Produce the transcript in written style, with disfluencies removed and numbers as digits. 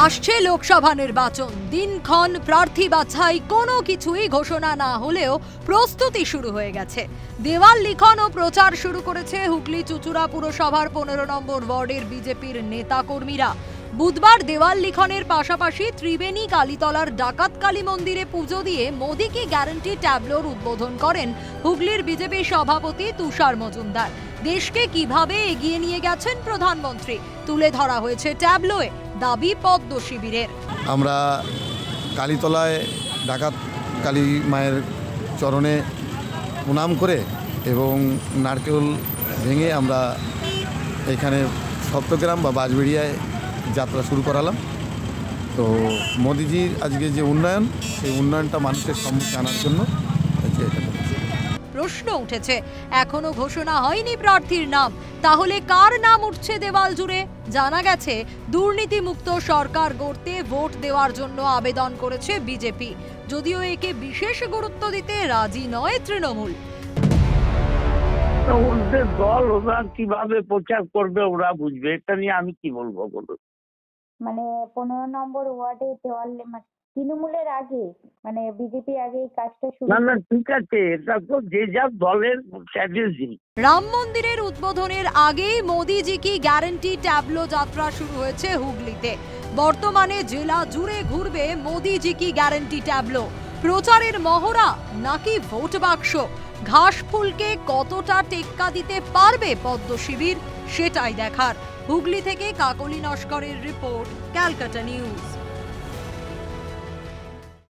আসছে লোকসভা নির্বাচন, দিনক্ষণ, প্রার্থী বাছাই কোনো কিছুই ঘোষণা না হলেও প্রস্তুতি শুরু হয়ে গেছে। দেওয়াল লিখন ও প্রচার শুরু করেছে হুগলি চুঁচুড়া পুরসভার 15 নম্বর ওয়ার্ডের বিজেপির নেতাকর্মীরা। বুধবার দেওয়াল লিখনের পাশাপাশি ত্রিবেণী কালীতলার ডাকাত কালী মন্দিরে পুজো দিয়ে মোদি কি গ্যারান্টি ট্যাবলোর উদ্বোধন করেন হুগলির বিজেপি সভাপতি তুষার মজুমদার। দেশকে কিভাবে এগিয়ে নিয়ে গেছেন প্রধানমন্ত্রী তুলে ধরা হয়েছে ট্যাবলোয়ে, দাবি পদ্ম শিবিরের। আমরা কালীতলায় ডাকাত কালী মায়ের চরণে প্রণাম করে এবং নারকেল ভেঙে আমরা এখানে সপ্তগ্রাম বা বাঁশবেড়িয়ায় যাত্রা শুরু করালাম। তো মোদিজির আজকে যে উন্নয়ন, সেই উন্নয়নটা মানুষের সম্মুখে আনার জন্য এটা প্রশ্ন উঠেছে, এখনো ঘোষণা হয়নি প্রার্থীর নাম, তাহলে কার নাম উঠছে দেওয়াল জুড়ে? জানা গেছে দুর্নীতিমুক্ত সরকার গড়তে ভোট দেওয়ার জন্য আবেদন করেছে বিজেপি, যদিও একে বিশেষ গুরুত্ব দিতে রাজি নয় তৃণমূল। ওদের দল ওরা কিভাবে প্রচার করবে ওরা বুঝবে, এটা নিয়ে আমি কি বলবো বলুন। মানে 15 নম্বর ওয়ার্ডে দেওয়াল তৃণমূলের আগে মানে বিজেপি আগে এই কাজটা শুরু। না ঠিক আছে, এটা তো যে যার দলের স্ট্র্যাটেজি। রাম মন্দিরের উদ্বোধনের আগেই মোদিজি কি গ্যারান্টি ট্যাবলো যাত্রা শুরু হয়েছে হুগলিতে। বর্তমানে জেলা জুড়ে ঘুরবে মোদিজি কি গ্যারান্টি ট্যাবলো। প্রচারের মহড়া নাকি ভোট বাক্স? ঘাস ফুলকে কতটা টেক্কা দিতে পারবে পদ্ম শিবির, সেটাই দেখার। হুগলি থেকে কাকলি নস্করের রিপোর্ট, ক্যালকাটা নিউজ।